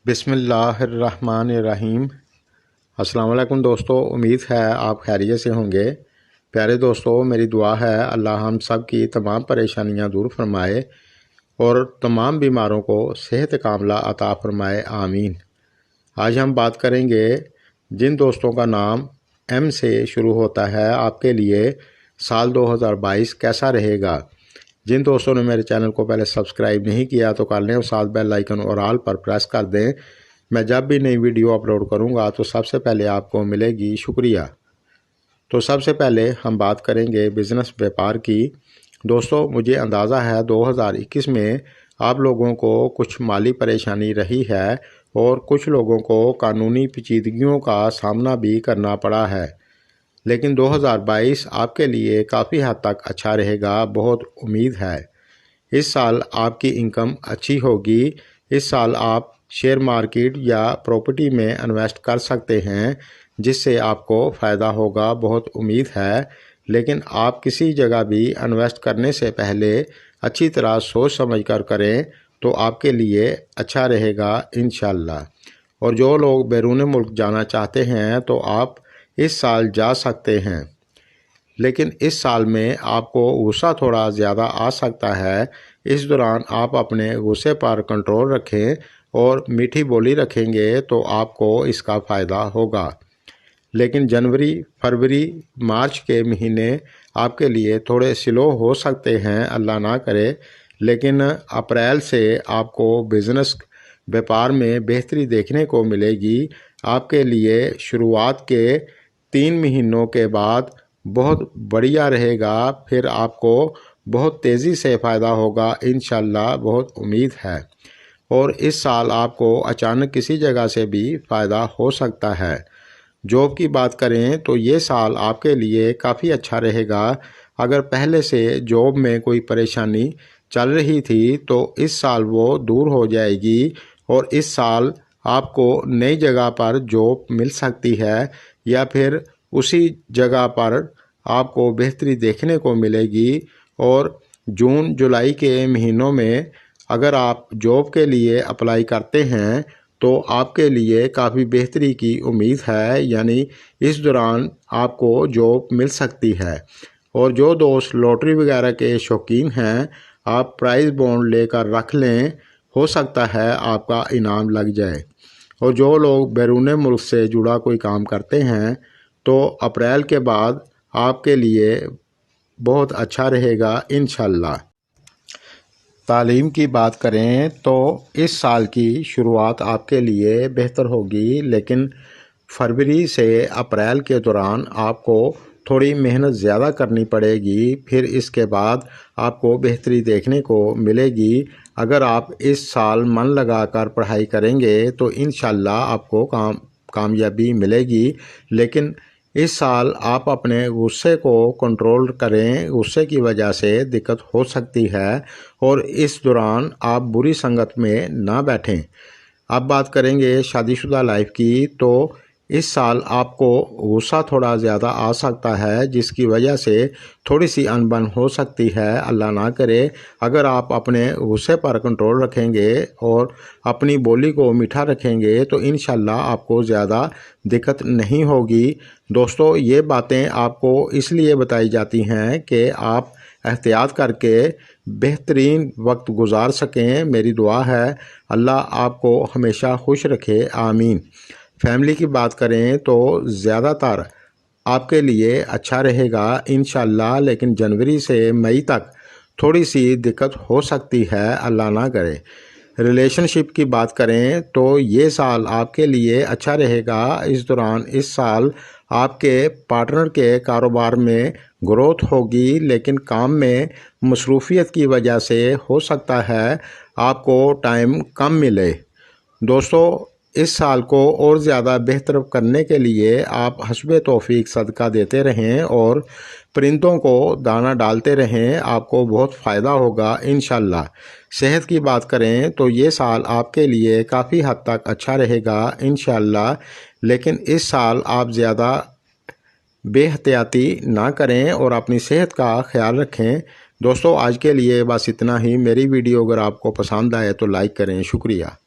बिस्मिल्लाहिर्रहमानिर्रहीम। अस्सलाम वालेकुम दोस्तों, उम्मीद है आप खैरियत से होंगे। प्यारे दोस्तों, मेरी दुआ है अल्लाह हम सब की तमाम परेशानियां दूर फरमाए और तमाम बीमारों को सेहत कामला अता फरमाए, आमीन। आज हम बात करेंगे जिन दोस्तों का नाम एम से शुरू होता है, आपके लिए साल 2022 कैसा रहेगा। जिन दोस्तों ने मेरे चैनल को पहले सब्सक्राइब नहीं किया तो कर लें और साथ बेल आइकन और ऑल पर प्रेस कर दें। मैं जब भी नई वीडियो अपलोड करूंगा तो सबसे पहले आपको मिलेगी। शुक्रिया। तो सबसे पहले हम बात करेंगे बिज़नेस व्यापार की। दोस्तों, मुझे अंदाज़ा है 2021 में आप लोगों को कुछ माली परेशानी रही है और कुछ लोगों को कानूनी पेचीदगियों का सामना भी करना पड़ा है, लेकिन 2022 आपके लिए काफ़ी हद तक अच्छा रहेगा, बहुत उम्मीद है। इस साल आपकी इनकम अच्छी होगी। इस साल आप शेयर मार्केट या प्रॉपर्टी में इन्वेस्ट कर सकते हैं, जिससे आपको फ़ायदा होगा, बहुत उम्मीद है। लेकिन आप किसी जगह भी इन्वेस्ट करने से पहले अच्छी तरह सोच समझ कर करें तो आपके लिए अच्छा रहेगा इंशाअल्लाह। और जो लोग बैरून मुल्क जाना चाहते हैं तो आप इस साल जा सकते हैं, लेकिन इस साल में आपको गुस्सा थोड़ा ज़्यादा आ सकता है। इस दौरान आप अपने गुस्से पर कंट्रोल रखें और मीठी बोली रखेंगे तो आपको इसका फ़ायदा होगा। लेकिन जनवरी, फरवरी, मार्च के महीने आपके लिए थोड़े स्लो हो सकते हैं, अल्लाह ना करे। लेकिन अप्रैल से आपको बिज़नेस व्यापार में बेहतरी देखने को मिलेगी। आपके लिए शुरुआत के 3 महीनों के बाद बहुत बढ़िया रहेगा, फिर आपको बहुत तेज़ी से फ़ायदा होगा इंशाअल्लाह, बहुत उम्मीद है। और इस साल आपको अचानक किसी जगह से भी फ़ायदा हो सकता है। जॉब की बात करें तो ये साल आपके लिए काफ़ी अच्छा रहेगा। अगर पहले से जॉब में कोई परेशानी चल रही थी तो इस साल वो दूर हो जाएगी और इस साल आपको नई जगह पर जॉब मिल सकती है या फिर उसी जगह पर आपको बेहतरी देखने को मिलेगी। और जून जुलाई के महीनों में अगर आप जॉब के लिए अप्लाई करते हैं तो आपके लिए काफ़ी बेहतरी की उम्मीद है, यानी इस दौरान आपको जॉब मिल सकती है। और जो दोस्त लॉटरी वगैरह के शौकीन हैं, आप प्राइज़ बॉन्ड लेकर रख लें, हो सकता है आपका इनाम लग जाए। और जो लोग बैरून मुल्क से जुड़ा कोई काम करते हैं तो अप्रैल के बाद आपके लिए बहुत अच्छा रहेगा इंशाअल्लाह। तालीम की बात करें तो इस साल की शुरुआत आपके लिए बेहतर होगी, लेकिन फरवरी से अप्रैल के दौरान आपको थोड़ी मेहनत ज़्यादा करनी पड़ेगी, फिर इसके बाद आपको बेहतरी देखने को मिलेगी। अगर आप इस साल मन लगाकर पढ़ाई करेंगे तो इंशाअल्लाह आपको कामयाबी मिलेगी। लेकिन इस साल आप अपने गुस्से को कंट्रोल करें, गुस्से की वजह से दिक्कत हो सकती है और इस दौरान आप बुरी संगत में ना बैठें। अब बात करेंगे शादीशुदा लाइफ की। तो इस साल आपको गुस्सा थोड़ा ज़्यादा आ सकता है, जिसकी वजह से थोड़ी सी अनबन हो सकती है, अल्लाह ना करे। अगर आप अपने गुस्से पर कंट्रोल रखेंगे और अपनी बोली को मीठा रखेंगे तो इंशाअल्लाह आपको ज़्यादा दिक्कत नहीं होगी। दोस्तों, ये बातें आपको इसलिए बताई जाती हैं कि आप एहतियात करके बेहतरीन वक्त गुजार सकें। मेरी दुआ है अल्लाह आपको हमेशा खुश रखे, आमीन। फैमिली की बात करें तो ज़्यादातर आपके लिए अच्छा रहेगा इंशाअल्लाह, लेकिन जनवरी से मई तक थोड़ी सी दिक्कत हो सकती है, अल्लाह ना करे। रिलेशनशिप की बात करें तो ये साल आपके लिए अच्छा रहेगा। इस दौरान इस साल आपके पार्टनर के कारोबार में ग्रोथ होगी, लेकिन काम में मसरूफियत की वजह से हो सकता है आपको टाइम कम मिले। दोस्तों, इस साल को और ज़्यादा बेहतर करने के लिए आप हस्बे तौफीक सदका देते रहें और परिंदों को दाना डालते रहें, आपको बहुत फ़ायदा होगा इंशाअल्लाह। सेहत की बात करें तो ये साल आपके लिए काफ़ी हद तक अच्छा रहेगा इंशाअल्लाह, लेकिन इस साल आप ज़्यादा बेहतियाती ना करें और अपनी सेहत का ख्याल रखें। दोस्तों, आज के लिए बस इतना ही। मेरी वीडियो अगर आपको पसंद आए तो लाइक करें। शुक्रिया।